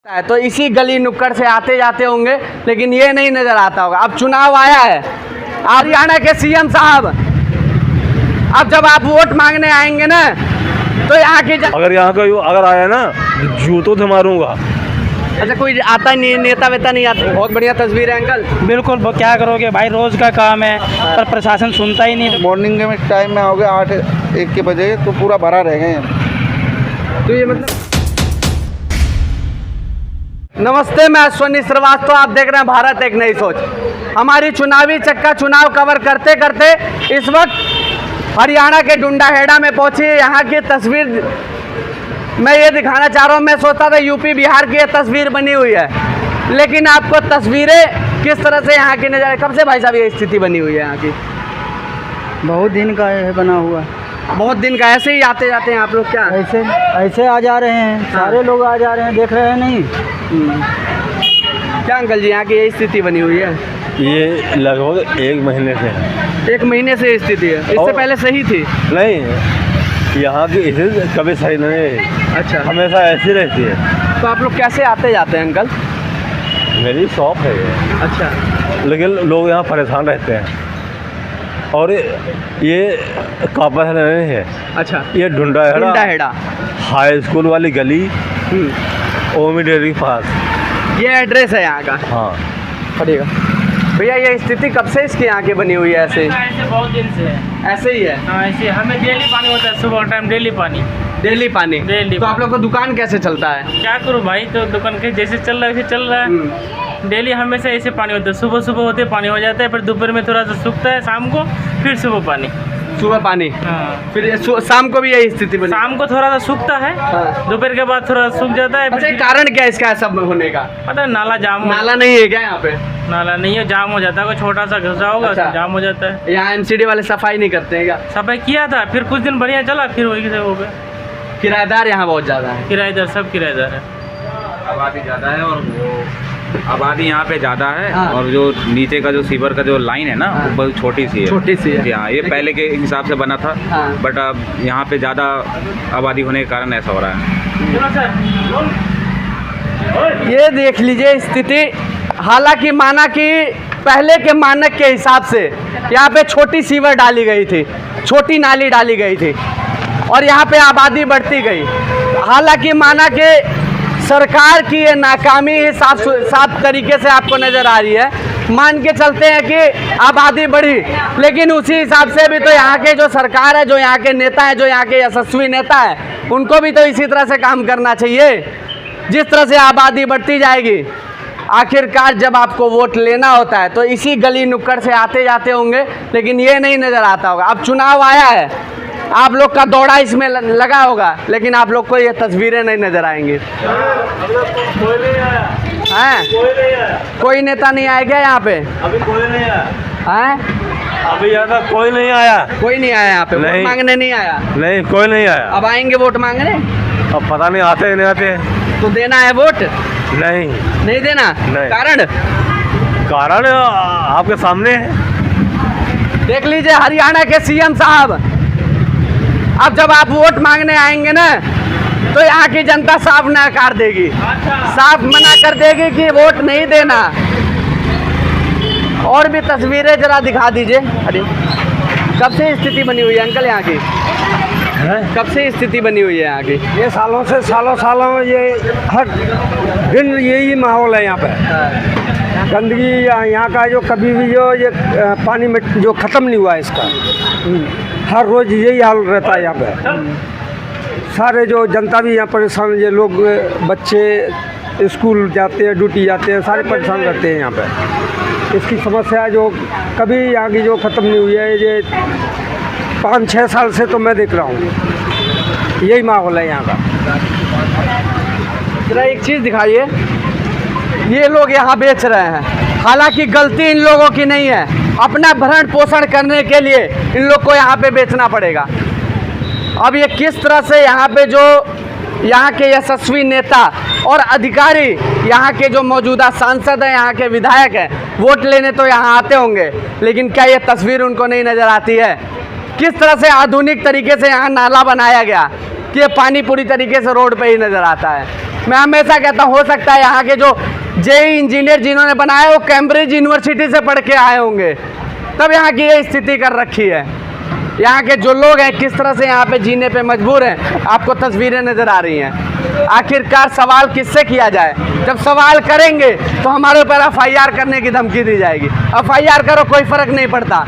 है तो इसी गली नुक्कड़ से आते जाते होंगे, लेकिन ये नहीं नजर आता होगा। अब चुनाव आया है, हरियाणा के सीएम साहब, अब जब आप वोट मांगने आएंगे ना तो यहाँ की अगर यहाँ का अगर आया ना जूतों से मारूंगा। अच्छा, कोई आता नहीं, नेता वेता नहीं आता। बहुत बढ़िया तस्वीर है अंकल। बिल्कुल, वो क्या करोगे भाई, रोज का काम है पर प्रशासन सुनता ही नहीं। मॉर्निंग में टाइम में आओगे 8-1 के बजे तो पूरा भरा रहेगा। तो ये मतलब नमस्ते, मैं अश्विनी श्रीवास्तव, आप देख रहे हैं भारत एक नई सोच। हमारी चुनावी चक्का चुनाव कवर करते करते इस वक्त हरियाणा के डुंडाहेड़ा में पहुंची। यहाँ की तस्वीर मैं ये दिखाना चाह रहा हूँ। मैं सोचता था यूपी बिहार की ये तस्वीर बनी हुई है, लेकिन आपको तस्वीरें किस तरह से यहाँ की नज़र। कब से भाई साहब ये स्थिति बनी हुई है यहाँ की? बहुत दिन का है बना हुआ। बहुत दिन का। ऐसे ही आते जाते हैं आप लोग क्या? ऐसे आ जा रहे हैं, सारे लोग आ जा रहे हैं, देख रहे हैं नहीं। क्या अंकल जी, यहाँ की यही स्थिति बनी हुई है? ये लगभग 1 महीने से है। 1 महीने से स्थिति है? इससे पहले सही थी? नहीं, यहाँ की इसे कभी सही नहीं है। अच्छा, हमेशा ऐसी रहती है। तो आप लोग कैसे आते जाते हैं अंकल? मेरी शॉप है ये। अच्छा, लेकिन लोग यहाँ परेशान रहते हैं। और ये कापा नहीं है। अच्छा, ये डुंडाहेड़ा हाई स्कूल वाली गली, ओमी डेयरी के पास ये एड्रेस है यहाँ का। हाँ, पड़ेगा भैया। ये स्थिति कब से इसकी यहाँ की बनी हुई है? ऐसे बहुत दिन से है, ऐसे ही है? हाँ, ऐसे हमें डेली पानी होता है, सुबह टाइम डेली पानी। डेली पानी? डेली तो आप लोग का दुकान कैसे चलता है? क्या करूँ भाई, तो दुकान के जैसे चल रहा है वैसे चल रहा है। डेली हमेशा ऐसे पानी होता है, सुबह सुबह होते पानी हो जाता है, फिर दोपहर में थोड़ा सा सूखता है, शाम को फिर सुबह पानी। सुबह पानी, हाँ। फिर शाम को भी यही स्थिति बनी? शाम को थोड़ा सा सूखता है, हाँ। दोपहर के बाद थोड़ा सूख जाता है। अच्छा, कारण क्या है इसका सब होने का? पता है, नाला जाम। नाला नहीं है क्या यहाँ पे? नाला नहीं है, जाम हो जाता है, कोई छोटा सा घसा होगा। अच्छा। जाम हो जाता है। यहाँ एमसीडी वाले सफाई नहीं करते हैं क्या? सफाई किया था, फिर कुछ दिन बढ़िया चला, फिर वही से हो गया। किराएदार यहाँ बहुत ज़्यादा है? किराएदार, सब किराएदार है। आबादी ज़्यादा है और वो आबादी यहाँ पे ज़्यादा है। हाँ। और जो नीचे का जो सीवर का जो लाइन है ना, हाँ। वो बहुत छोटी सी है। छोटी सी है? जी हाँ, ये पहले के हिसाब से बना था। हाँ। बट अब यहाँ पे ज़्यादा आबादी होने के कारण ऐसा हो रहा है। ये देख लीजिए स्थिति। हालांकि माना कि पहले के मानक के हिसाब से यहाँ पे छोटी सीवर डाली गई थी, छोटी नाली डाली गई थी, और यहाँ पे आबादी बढ़ती गई। हालांकि माना कि सरकार की ये नाकामी ही साफ तरीके से आपको नज़र आ रही है। मान के चलते हैं कि आबादी बढ़ी, लेकिन उसी हिसाब से भी तो यहाँ के जो सरकार है, जो यहाँ के नेता हैं, जो यहाँ के यशस्वी नेता हैं, उनको भी तो इसी तरह से काम करना चाहिए। जिस तरह से आबादी बढ़ती जाएगी, आखिरकार जब आपको वोट लेना होता है तो इसी गली नुक्कड़ से आते जाते होंगे, लेकिन ये नहीं नज़र आता होगा। अब चुनाव आया है, आप लोग का दौड़ा इसमें लगा होगा, लेकिन आप लोग को ये तस्वीरें नहीं नज़र आएंगी। हैं? कोई नेता नहीं आया क्या यहाँ पे? अभी कोई नहीं आया। हैं? अभी यहाँ का कोई नहीं आया। कोई नहीं आया यहाँ पे? वोट नहीं। मांगने नहीं आया? नहीं, कोई नहीं आया। अब आएंगे वोट मांगने? अब पता नहीं आते हैं नहीं आते हैं। तो देना है वोट? नहीं, नहीं देना? नहीं। कारण आपके सामने है। देख लीजिए हरियाणा के सीएम साहब, अब जब आप वोट मांगने आएंगे ना तो यहाँ की जनता साफ नकार देगी, साफ मना कर देगी कि वोट नहीं देना। और भी तस्वीरें जरा दिखा दीजिए। अरे, कब से स्थिति बनी हुई है अंकल यहाँ की? कब से स्थिति बनी हुई है यहाँ की? ये सालों से सालों ये हर दिन यही माहौल है यहाँ पे। गंदगी यहाँ का जो कभी भी जो ये पानी में जो ख़त्म नहीं हुआ है इसका, हर रोज़ यही हाल रहता है यहाँ पे। सारे जो जनता भी यहाँ परेशान, ये लोग बच्चे स्कूल जाते हैं, ड्यूटी जाते हैं, सारे परेशान रहते हैं यहाँ पे। इसकी समस्या जो कभी यहाँ की जो ख़त्म नहीं हुई है, ये 5-6 साल से तो मैं देख रहा हूँ यही माहौल है यहाँ का। जरा एक चीज़ दिखाइए। ये लोग यहाँ बेच रहे हैं, हालांकि गलती इन लोगों की नहीं है। अपना भरण पोषण करने के लिए इन लोग को यहाँ पे बेचना पड़ेगा। अब ये किस तरह से यहाँ पे जो यहाँ के यशस्वी नेता और अधिकारी, यहाँ के जो मौजूदा सांसद हैं, यहाँ के विधायक हैं, वोट लेने तो यहाँ आते होंगे, लेकिन क्या ये तस्वीर उनको नहीं नज़र आती है? किस तरह से आधुनिक तरीके से यहाँ नाला बनाया गया कि ये पानी पूरी तरीके से रोड पे ही नज़र आता है। मैं हमेशा कहता हूँ हो सकता है यहाँ के जो जेई इंजीनियर जिन्होंने बनाया वो कैम्ब्रिज यूनिवर्सिटी से पढ़ के आए होंगे, तब यहाँ की ये स्थिति कर रखी है। यहाँ के जो लोग हैं किस तरह से यहाँ पे जीने पे मजबूर हैं, आपको तस्वीरें नज़र आ रही हैं। आखिरकार सवाल किससे किया जाए? जब सवाल करेंगे तो हमारे ऊपर FIR करने की धमकी दी जाएगी। FIR करो कोई फ़र्क नहीं पड़ता,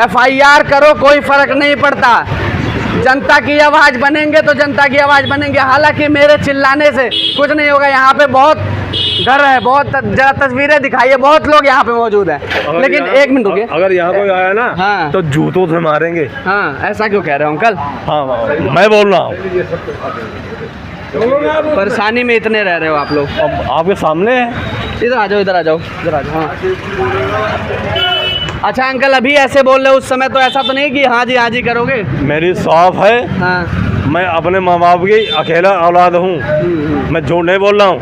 FIR करो कोई फ़र्क नहीं पड़ता। जनता की आवाज़ बनेंगे तो जनता की आवाज़ बनेंगे। हालांकि मेरे चिल्लाने से कुछ नहीं होगा। यहाँ पे बहुत घर है, बहुत जरा तस्वीरें दिखाइए, बहुत लोग यहाँ पे मौजूद हैं। लेकिन एक मिनट रुकिए, अगर यहाँ कोई आया ना हाँ। तो जूतों से मारेंगे। हाँ, ऐसा क्यों कह रहे हो अंकल? हाँ, मैं बोल रहा हूँ। परेशानी में इतने रह रहे हो आप लोग। अब आपके सामने है। इधर आ जाओ, इधर आ जाओ, इधर आ जाओ। हाँ। अच्छा अंकल, अभी ऐसे बोल रहे हो, उस समय तो ऐसा तो नहीं कि हाँ जी करोगे? मेरी शॉप है। हाँ। मैं अपने माँ बाप की अकेला औलाद हूँ। मैं झूठ नहीं बोल रहा हूँ।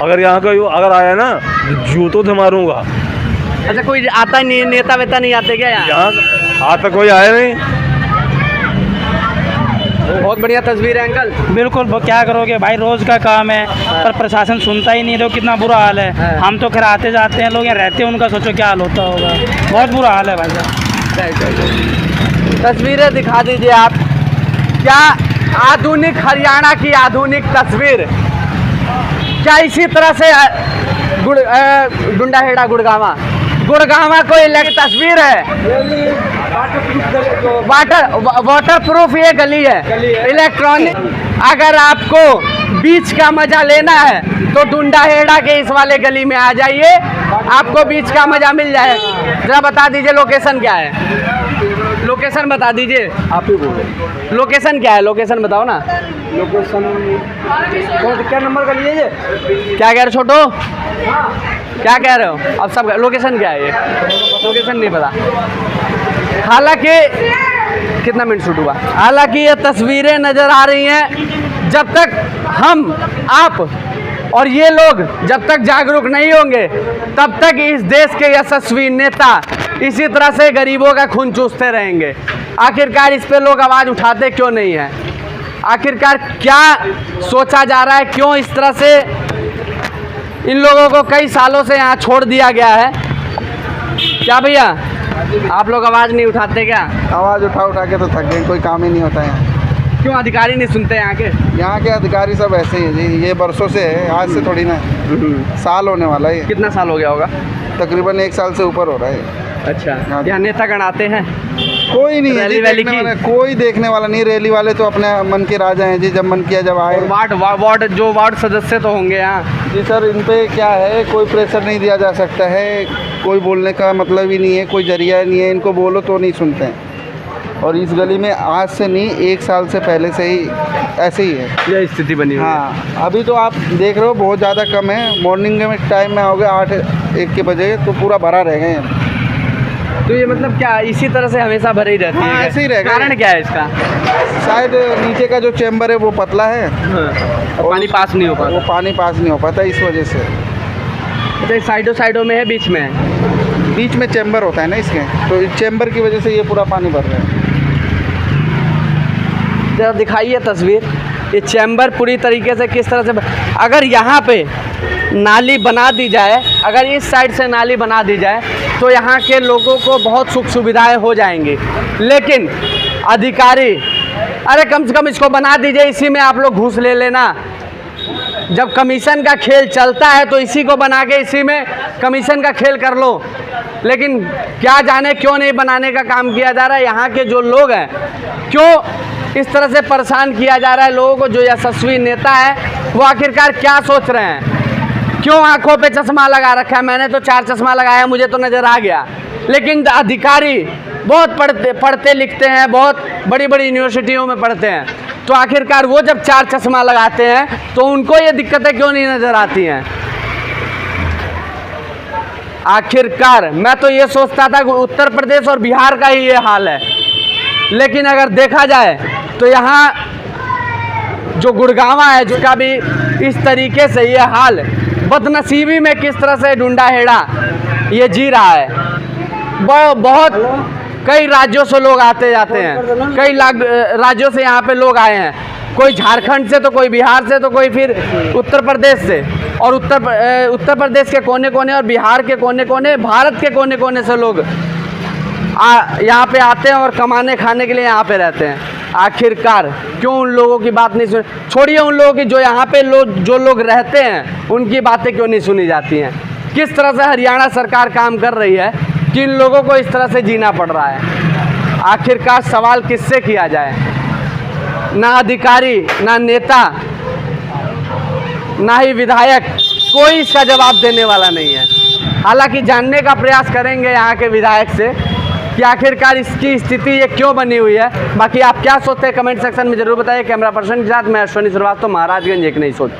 अगर यहाँ कोई अगर आया ना जूतों से मारूंगा। अच्छा, कोई आता नहीं, नेता वेता नहीं आते क्या यहाँ? आज तक कोई आया नहीं। बहुत बढ़िया तस्वीर है अंकल। बिल्कुल, वो क्या करोगे भाई, रोज़ का काम है पर प्रशासन सुनता ही नहीं। देखो कितना बुरा हाल है। हम तो खैर आते जाते हैं, लोग यहाँ रहते हैं, उनका सोचो क्या हाल होता होगा। बहुत बुरा हाल है भाई साहब। तस्वीरें दिखा दीजिए आप। क्या आधुनिक हरियाणा की आधुनिक तस्वीर, क्या इसी तरह से डुंडाहेड़ा गुड़गावा कोई अलग तस्वीर है? वाटर प्रूफ ये गली है, इलेक्ट्रॉनिक। अगर आपको बीच का मजा लेना है तो डुंडाहेड़ा के इस वाले गली में आ जाइए, आपको बीच का मजा मिल जाएगा। जरा बता दीजिए लोकेशन क्या है? लोकेशन बता दीजिए। आप ही बोलो, लोकेशन क्या है? लोकेशन बताओ ना। लोकेशन क्या नंबर का लिए? क्या कह रहे हो छोटो? क्या कह रहे हो? अब सब लोकेशन क्या है? ये लोकेशन नहीं पता। हालांकि कितना मिनट शूट हुआ? हालांकि ये तस्वीरें नज़र आ रही हैं। जब तक हम, आप और ये लोग जब तक जागरूक नहीं होंगे, तब तक इस देश के यशस्वी नेता इसी तरह से गरीबों का खून चूसते रहेंगे। आखिरकार इस पे लोग आवाज़ उठाते क्यों नहीं हैं? आखिरकार क्या सोचा जा रहा है? क्यों इस तरह से इन लोगों को कई सालों से यहाँ छोड़ दिया गया है? क्या भैया, आप लोग आवाज़ नहीं उठाते क्या? आवाज़ उठा के तो थक गए, कोई काम ही नहीं होता है। क्यों अधिकारी नहीं सुनते यहाँ के? यहाँ के अधिकारी सब ऐसे ही है जी, ये बरसों से है, आज से थोड़ी ना। साल होने वाला है। कितना साल हो गया होगा? तकरीबन 1 साल से ऊपर हो रहा है। अच्छा, यहाँ नेतागण आते हैं? कोई नहीं है रैली जी, वैली देखने की? वाला, कोई देखने वाला नहीं। रैली वाले तो अपने मन के राजा हैं जी, जब मन किया जब आए। वार्ड सदस्य तो होंगे यहाँ? जी सर, इन पे क्या है, कोई प्रेशर नहीं दिया जा सकता है, कोई बोलने का मतलब ही नहीं है, कोई जरिया नहीं है। इनको बोलो तो नहीं सुनते हैं। और इस गली में आज से नहीं, 1 साल से पहले से ही ऐसे ही है यह स्थिति बनी हुई है। हाँ, अभी तो आप देख रहे हो बहुत ज़्यादा कम है। मॉर्निंग में टाइम में आओगे 8-1 के बजे तो पूरा भरा रहेगा यहाँ। तो ये मतलब क्या इसी तरह से हमेशा भरी रहती है? हाँ, ऐसे ही रहेगा। कारण क्या है इसका? शायद नीचे का जो चैम्बर है वो पतला है। और पानी पास नहीं हो पाता। वो पानी पास नहीं हो पाता इस वजह से। अच्छा, साइडों में है, बीच में है? बीच में चैम्बर होता है ना इसके, तो इस चैम्बर की वजह से ये पूरा पानी भर रहा है। जरा दिखाइए तस्वीर। ये चैम्बर पूरी तरीके से किस तरह से, अगर यहाँ पे नाली बना दी जाए, अगर इस साइड से नाली बना दी जाए तो यहाँ के लोगों को बहुत सुख सुविधाएं हो जाएंगी। लेकिन अधिकारी, अरे कम से कम इसको बना दीजिए, इसी में आप लोग घूस ले लेना। जब कमीशन का खेल चलता है तो इसी को बना के इसी में कमीशन का खेल कर लो। लेकिन क्या जाने क्यों नहीं बनाने का काम किया जा रहा है। यहाँ के जो लोग हैं, क्यों इस तरह से परेशान किया जा रहा है लोगों को? जो यशस्वी नेता है वो आखिरकार क्या सोच रहे हैं? क्यों आंखों पे चश्मा लगा रखा है? मैंने तो 4 चश्मा लगाया, मुझे तो नज़र आ गया। लेकिन अधिकारी बहुत पढ़ते लिखते हैं, बहुत बड़ी बड़ी यूनिवर्सिटियों में पढ़ते हैं, तो आखिरकार वो जब 4 चश्मा लगाते हैं तो उनको ये दिक्कतें क्यों नहीं नज़र आती हैं? आखिरकार मैं तो ये सोचता था कि उत्तर प्रदेश और बिहार का ही ये हाल है, लेकिन अगर देखा जाए तो यहाँ जो गुड़गावा है, जिसका भी इस तरीके से ये हाल, बदनसीबी में किस तरह से डुंडाहेड़ा ये जी रहा है। बहुत कई राज्यों से लोग आते जाते हैं, कई राज्यों से यहाँ पे लोग आए हैं, कोई झारखंड से तो कोई बिहार से तो कोई फिर उत्तर प्रदेश से, और उत्तर प्रदेश के कोने कोने और बिहार के कोने कोने, भारत के कोने कोने से लोग यहाँ पे आते हैं और कमाने खाने के लिए यहाँ पे रहते हैं। आखिरकार क्यों उन लोगों की बात नहीं सुन, छोड़िए उन लोगों की जो यहाँ पे जो लोग रहते हैं उनकी बातें क्यों नहीं सुनी जाती हैं। किस तरह से हरियाणा सरकार काम कर रही है कि इन लोगों को इस तरह से जीना पड़ रहा है। आखिरकार सवाल किससे किया जाए, ना अधिकारी, ना नेता, ना ही विधायक, कोई इसका जवाब देने वाला नहीं है। हालांकि जानने का प्रयास करेंगे यहाँ के विधायक से कि आखिरकार इसकी स्थिति ये क्यों बनी हुई है। बाकी आप क्या सोचते हैं कमेंट सेक्शन में ज़रूर बताइए। कैमरा पर्सन के साथ मैं अश्विनी श्रीवास्तव, महाराजगंज एक नई सोच।